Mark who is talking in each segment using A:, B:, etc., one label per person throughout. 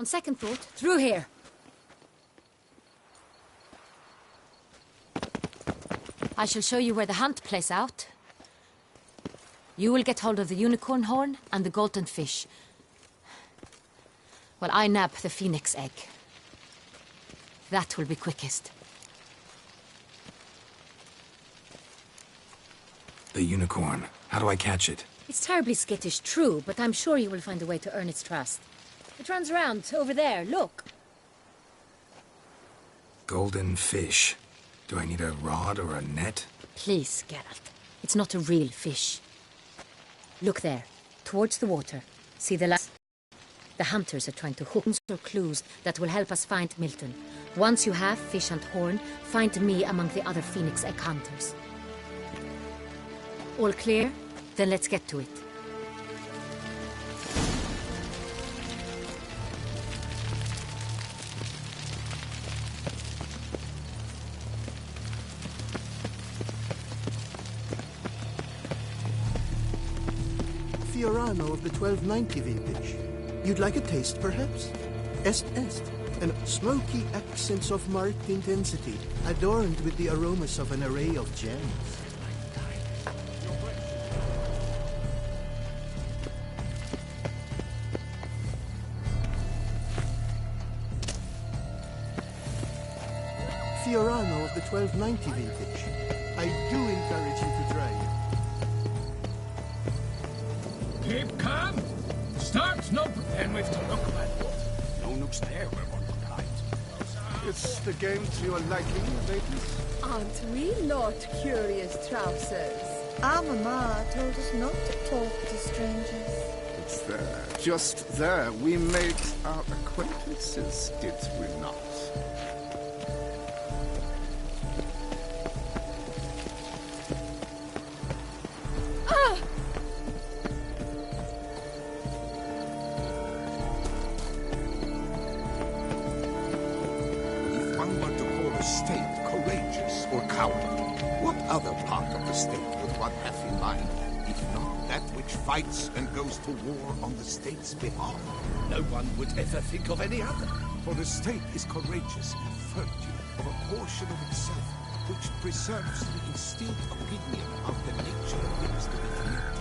A: On second thought, through here. I shall show you where the hunt plays out. You will get hold of the unicorn horn and the golden fish. While I nab the phoenix egg. That will be quickest.
B: The unicorn. How do I catch it?
A: It's terribly skittish, true, but I'm sure you will find a way to earn its trust. It runs around over there, look.
B: Golden fish. Do I need a rod or a net?
A: Please, Geralt. It's not a real fish. Look there, towards the water. See the lights? The hunters are trying to hook or clues that will help us find Milton. Once you have fish and horn, find me among the other phoenix egg hunters. All clear? Then let's get to it.
C: Fiorano of the 1290 vintage. You'd like a taste, perhaps? Est. And smoky accents of marked intensity, adorned with the aromas of an array of gems. Fiorano of the 1290 vintage. I do encourage you to try it.
D: Keep calm. Start no. Then we've to look, my lord. No nooks there where one could hide.
E: It's the game to your liking, ladies.
F: Aren't we, Lord Curious Trousers?
G: Our mamma told us not to talk to strangers.
E: It's there, just there. We made our acquaintances, did we not?
H: Fights and goes to war on the state's behalf.
D: No one would ever think of any other.
H: For the state is courageous in virtue of a portion of itself which preserves the instilled opinion of the nature of things to be feared.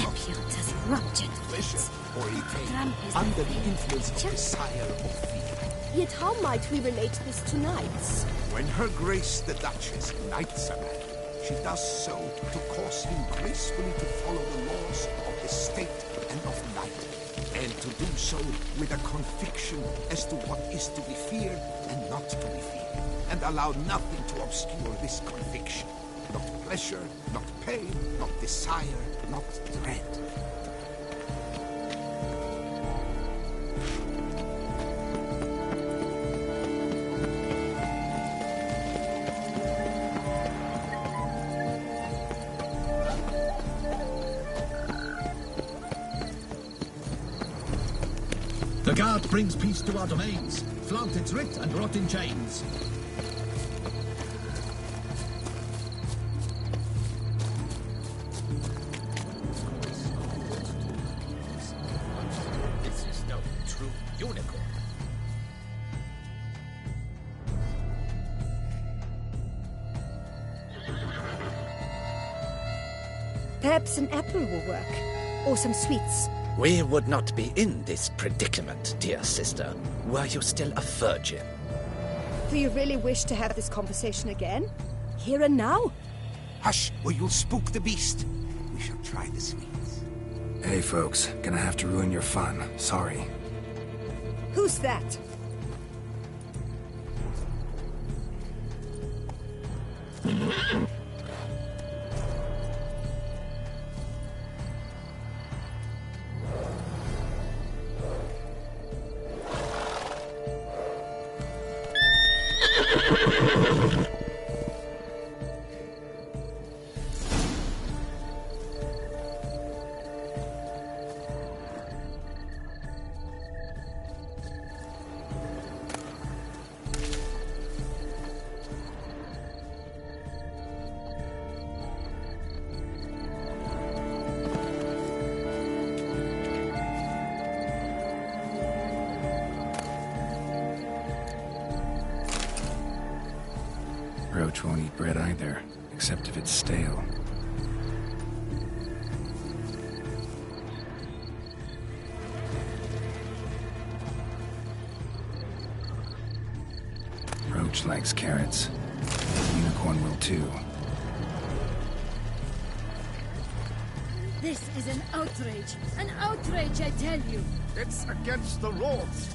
G: Lepiota's ruptured
H: Pleasure or pain under the influence of desire or fear.
F: Yet how might we relate this to knights?
H: When Her Grace the Duchess knights a man, she does so to cause him gracefully to follow the laws of the state and of life, and to do so with a conviction as to what is to be feared and not to be feared, and allow nothing to obscure this conviction. Not pleasure, not pain, not desire, not dread.
D: The guard brings peace to our domains. Flaunt its writ and rot in chains. This is no true unicorn.
F: Perhaps an apple will work. Or some sweets.
I: We would not be in this predicament, dear sister, were you still a virgin.
F: Do you really wish to have this conversation again? Here and now?
H: Hush, or you'll spook the beast. We shall try the sweets.
B: Hey, folks. Gonna have to ruin your fun. Sorry.
F: Who's that?
B: Roach won't eat bread either, except if it's stale. Roach likes carrots. Unicorn will too.
J: This is an outrage. An outrage, I tell you.
E: It's against the rules.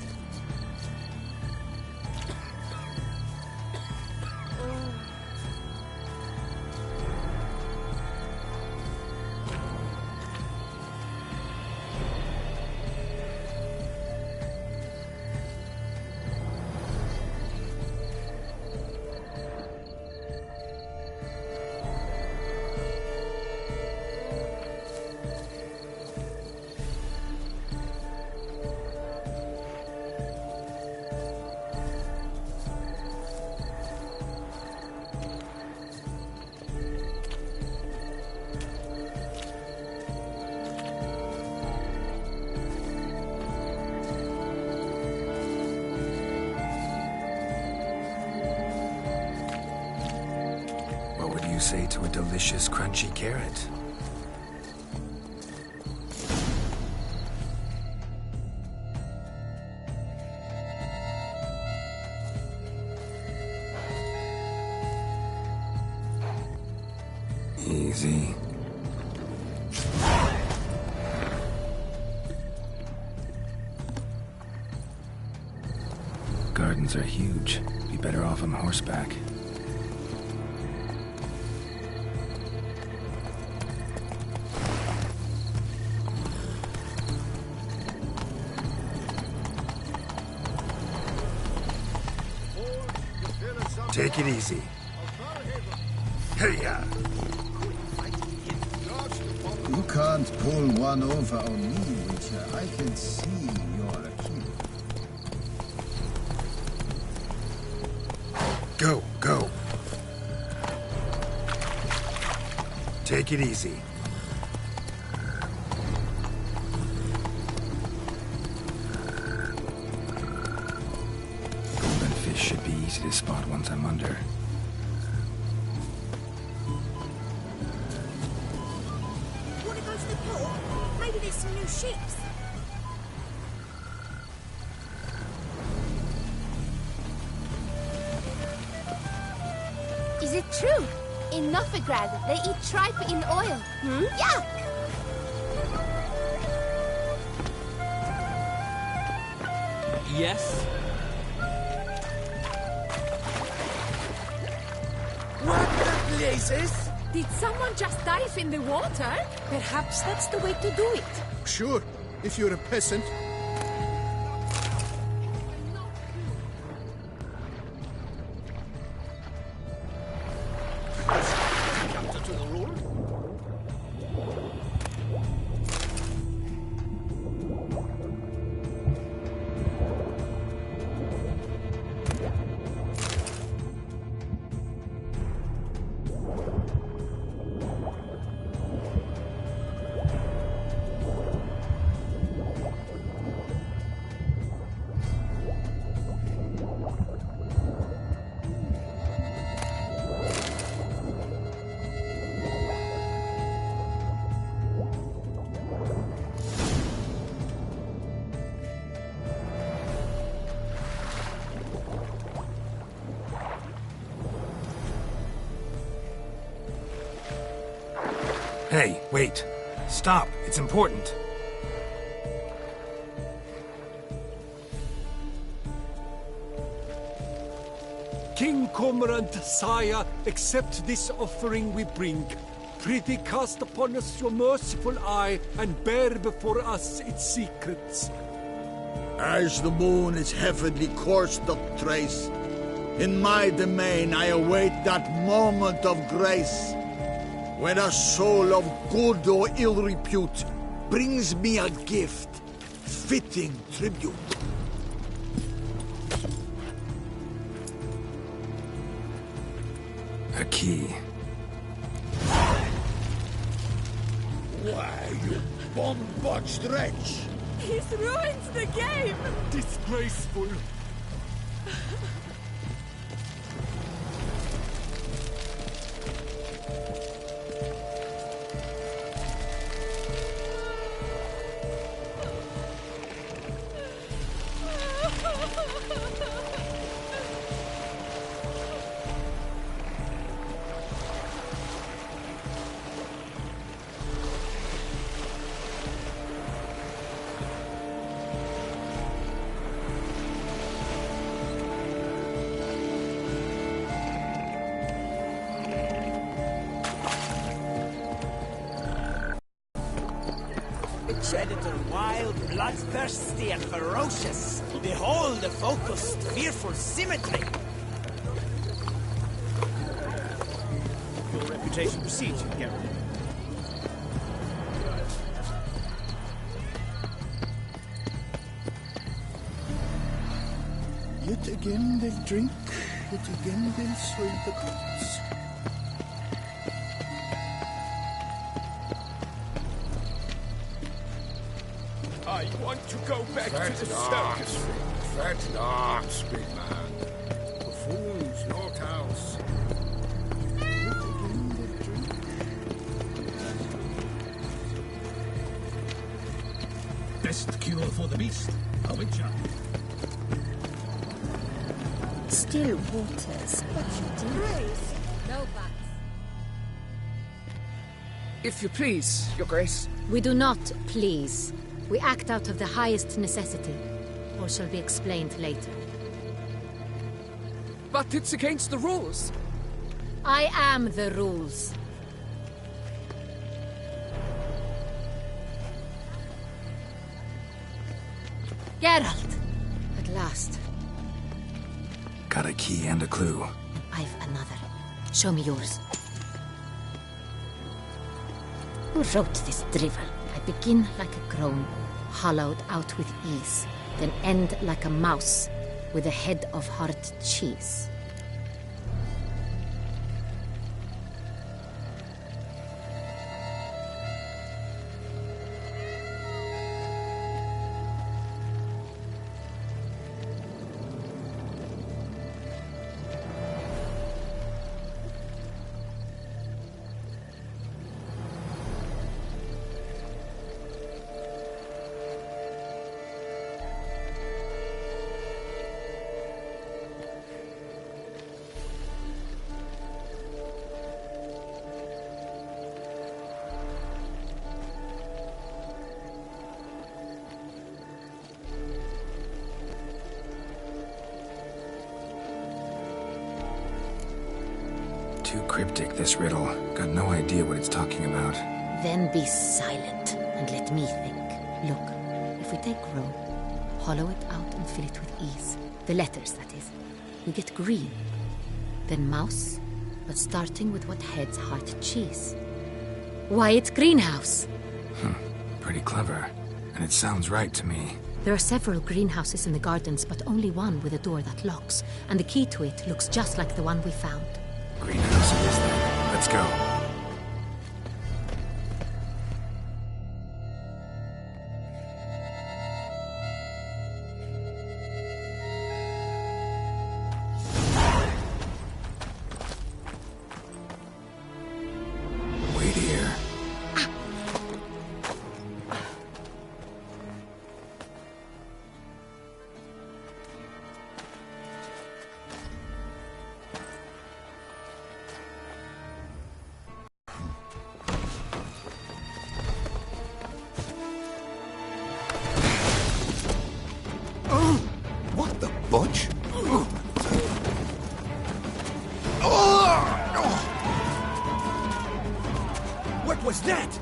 B: Say to a delicious, crunchy carrot. Easy. Gardens are huge. Be better off on horseback. Take it easy. Hey-ya!
K: You can't pull one over on me, Witcher. I can see you're a kid.
B: Go, go. Take it easy. Should be easy to spot once I'm under.
G: Want to go to the port? Maybe there's some new ships.
L: Is it true? In Novigrad, they eat tripe in oil. Yeah!
M: Yes?
J: Blazes! Did someone just dive in the water? Perhaps that's the way to do it.
C: Sure, if you're a peasant.
B: Hey, wait. Stop. It's important.
N: King Cormorant, sire, accept this offering we bring. Prithee cast upon us your merciful eye and bear before us its secrets.
K: As the moon its heavenly course doth trace, in my domain I await that moment of grace, when a soul of good or ill repute brings me a gift, fitting tribute.
B: A key.
K: Why, you bomb-botched wretch!
J: He's ruined the game!
N: Disgraceful!
M: predator, wild, bloodthirsty, and ferocious. Behold the focused, fearful symmetry. Your reputation precedes you, Geralt.
C: Yet again they'll drink, yet again they'll soil the cups.
D: I want to go back to the circus.
H: Fret not, big man. Buffoons, not house.
D: Best cure for the beast, a witcher.
A: Still waters.
F: But you do.
A: No buts.
O: If you please, Your Grace.
A: We do not please. We act out of the highest necessity. Or shall be explained later.
O: But it's against the rules.
A: I am the rules. Geralt! At last.
B: Got a key and a clue.
A: I've another. Show me yours. Who wrote this drivel? I begin like a crone, hollowed out with ease, then end like a mouse, with a head of hard cheese.
B: Too cryptic, this riddle. Got no idea what it's talking about.
A: Then be silent and let me think. Look, if we take Rome, hollow it out and fill it with ease. The letters, that is. We get green. Then mouse, but starting with what heads heart cheese. Why, it's greenhouse.
B: Pretty clever. And it sounds right to me.
A: There are several greenhouses in the gardens, but only one with a door that locks. And the key to it looks just like the one we found.
B: Greenhouse it is then. Let's go. Wait here.
H: What the bunch?
M: What was that?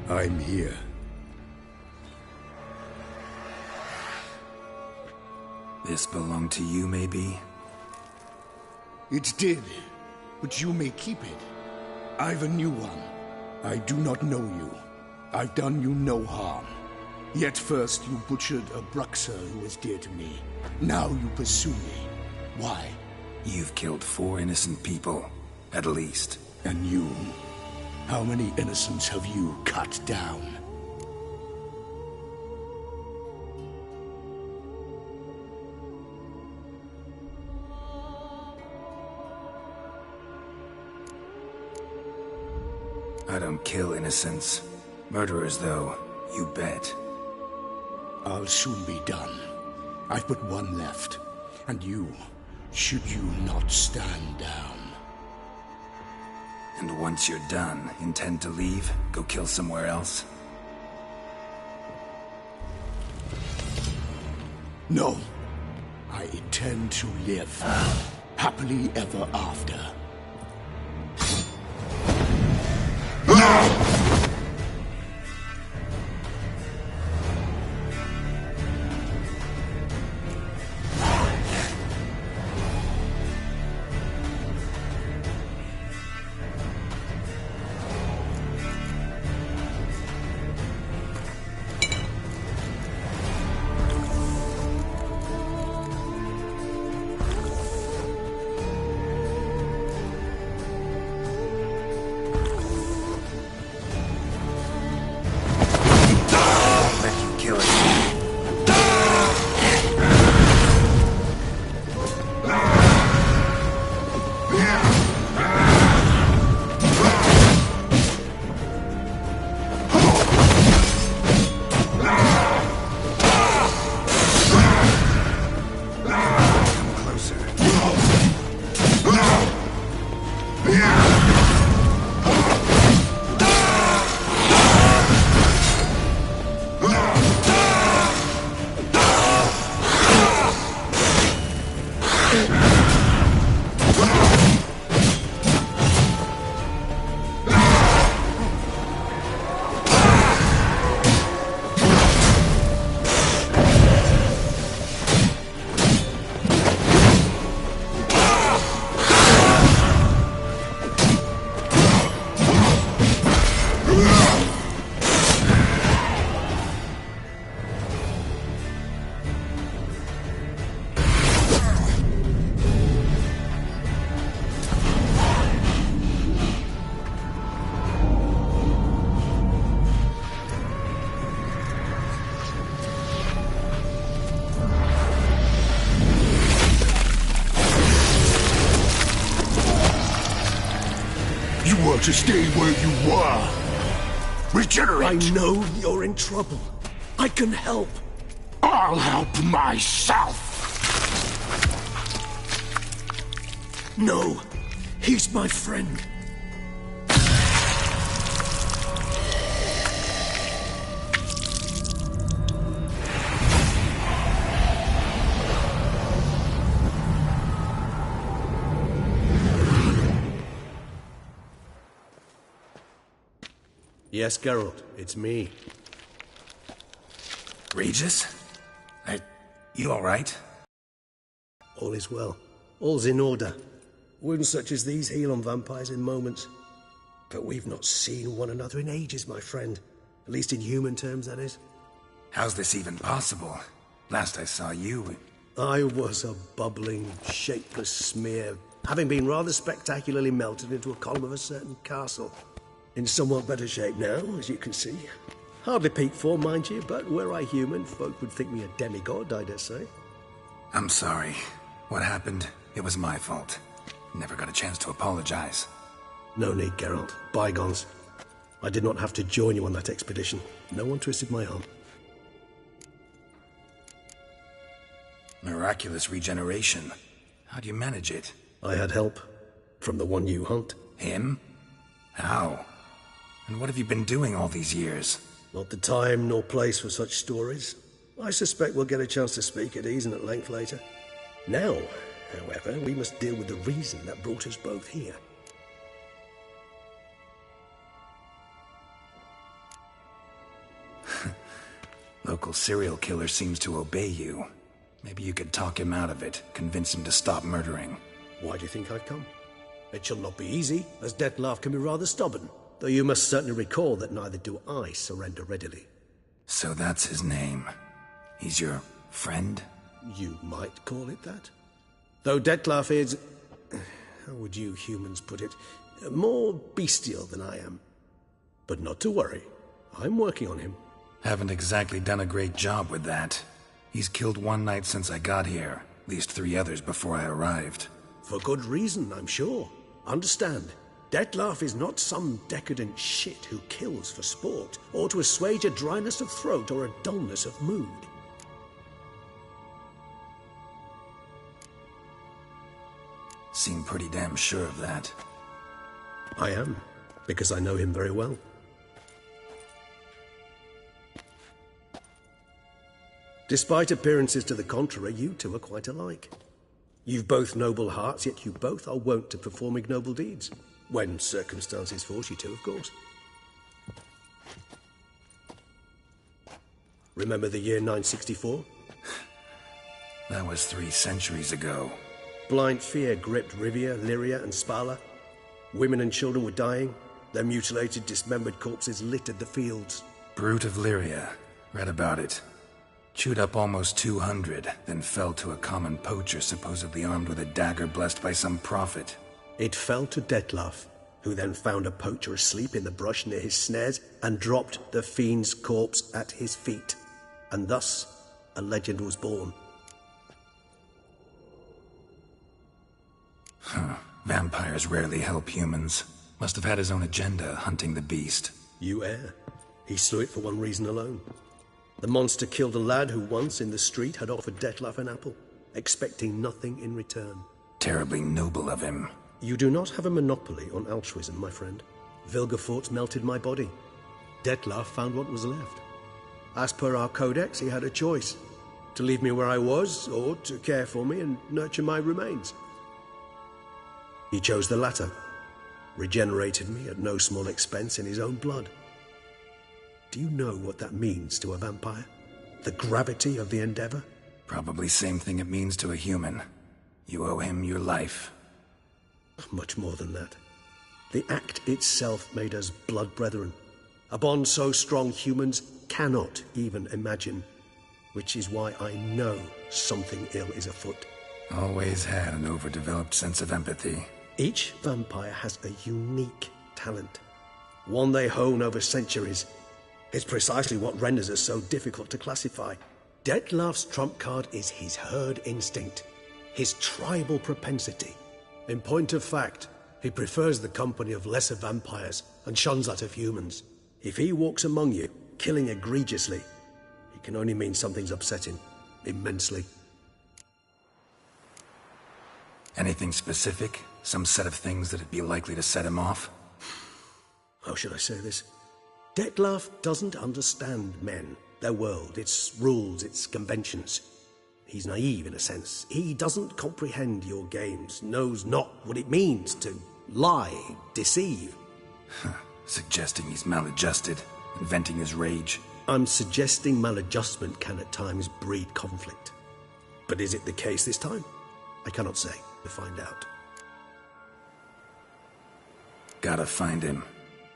N: I'm here.
B: This belonged to you, maybe?
H: It did, but you may keep it. I've a new one. I do not know you. I've done you no harm. Yet first you butchered a Bruxer who was dear to me. Now you pursue me. Why?
B: You've killed 4 innocent people, at least.
H: And you? How many innocents have you cut down?
B: I don't kill innocents. Murderers, though, you bet.
H: I'll soon be done. I've but one left. And you, should you not stand down.
B: And once you're done, intend to leave? Go kill somewhere else?
H: No. I intend to live. Happily ever after. To stay where you were. Regenerate!
C: I know you're in trouble. I can help.
H: I'll help myself.
C: No, he's my friend.
P: Yes, Geralt, it's me.
B: Regis? You alright?
P: All is well. All's in order. Wounds such as these heal on vampires in moments. But we've not seen one another in ages, my friend. At least in human terms, that is.
B: How's this even possible? Last I saw you...
P: I was a bubbling, shapeless smear, having been rather spectacularly melted into a column of a certain castle. In somewhat better shape now, as you can see. Hardly peak form, mind you, but were I human, folk would think me a demigod, I dare say.
B: I'm sorry. What happened, it was my fault. Never got a chance to apologize.
P: No need, Geralt. Bygones. I did not have to join you on that expedition. No one twisted my arm.
B: Miraculous regeneration. How do you manage it?
P: I had help. From the one you hunt.
B: Him? How? And what have you been doing all these years?
P: Not the time nor place for such stories. I suspect we'll get a chance to speak at ease and at length later. Now, however, we must deal with the reason that brought us both here.
B: Local serial killer seems to obey you. Maybe you could talk him out of it, convince him to stop murdering.
P: Why do you think I've come? It shall not be easy, as Dettlaff can be rather stubborn. Though you must certainly recall that neither do I surrender readily.
B: So that's his name. He's your friend?
P: You might call it that. Though Dettlaff is... how would you humans put it? More bestial than I am. But not to worry. I'm working on him.
B: Haven't exactly done a great job with that. He's killed one knight since I got here. At least 3 others before I arrived.
P: For good reason, I'm sure. Understand, Dettlaff is not some decadent shit who kills for sport, or to assuage a dryness of throat or a dullness of mood.
B: Seem pretty damn sure of that.
P: I am, because I know him very well. Despite appearances to the contrary, you two are quite alike. You've both noble hearts, yet you both are wont to perform ignoble deeds. When circumstances force you to, of course. Remember the year 964?
B: That was 3 centuries ago.
P: Blind fear gripped Rivia, Lyria, and Spala. Women and children were dying. Their mutilated, dismembered corpses littered the fields.
B: Brute of Lyria. Read about it. Chewed up almost 200, then fell to a common poacher supposedly armed with a dagger blessed by some prophet.
P: It fell to Dettlaff, who then found a poacher asleep in the brush near his snares and dropped the fiend's corpse at his feet. And thus, a legend was born.
B: Huh. Vampires rarely help humans. Must have had his own agenda, hunting the beast.
P: You err. He slew it for one reason alone. The monster killed a lad who once, in the street, had offered Dettlaff an apple, expecting nothing in return.
B: Terribly noble of him.
P: You do not have a monopoly on altruism, my friend. Vilgefortz melted my body. Dettlaff found what was left. As per our codex, he had a choice. To leave me where I was, or to care for me and nurture my remains. He chose the latter. Regenerated me at no small expense in his own blood. Do you know what that means to a vampire? The gravity of the endeavor?
B: Probably same thing it means to a human. You owe him your life.
P: Much more than that. The act itself made us blood brethren. A bond so strong humans cannot even imagine. Which is why I know something ill is afoot.
B: Always had an overdeveloped sense of empathy.
P: Each vampire has a unique talent. One they hone over centuries. It's precisely what renders us so difficult to classify. Dettlaff's trump card is his herd instinct, his tribal propensity. In point of fact, he prefers the company of lesser vampires and shuns that of humans. If he walks among you, killing egregiously, it can only mean something's upsetting, immensely.
B: Anything specific? Some set of things that'd be likely to set him off?
P: How should I say this? Dettlaff doesn't understand men, their world, its rules, its conventions. He's naive in a sense. He doesn't comprehend your games, knows not what it means to lie, deceive.
B: Suggesting he's maladjusted, inventing his rage.
P: I'm suggesting maladjustment can at times breed conflict. But is it the case this time? I cannot say. We'll find out.
B: Gotta find him.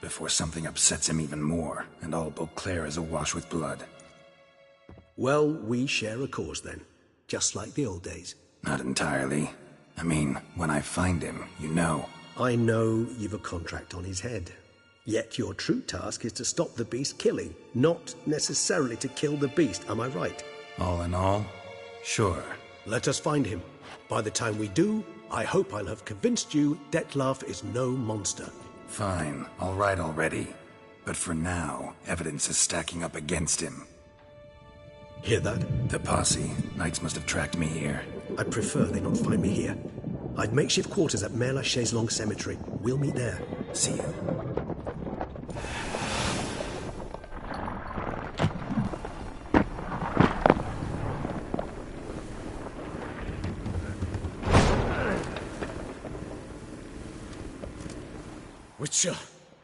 B: Before something upsets him even more, and all Beauclair is awash with blood.
P: Well, we share a cause then, just like the old days.
B: Not entirely. I mean, when I find him, you know.
P: I know you've a contract on his head. Yet your true task is to stop the beast killing, not necessarily to kill the beast, am I right?
B: All in all, sure.
P: Let us find him. By the time we do, I hope I'll have convinced you Dettlaff is no monster.
B: Fine, all right already. But for now, evidence is stacking up against him.
P: Hear that?
B: The posse. Knights must have tracked me here.
P: I'd prefer they not find me here. I'd makeshift quarters at Mère Lachaise Long Cemetery. We'll meet there.
B: See you.
D: Witcher,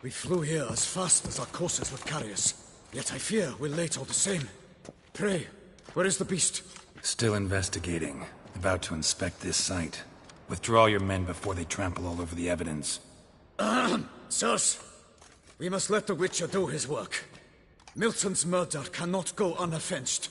D: we flew here as fast as our courses would carry us. Yet I fear we're late all the same. Pray, where is the beast?
B: Still investigating. About to inspect this site. Withdraw your men before they trample all over the evidence.
D: Sirs, we must let the Witcher do his work. Milton's murder cannot go unavenged.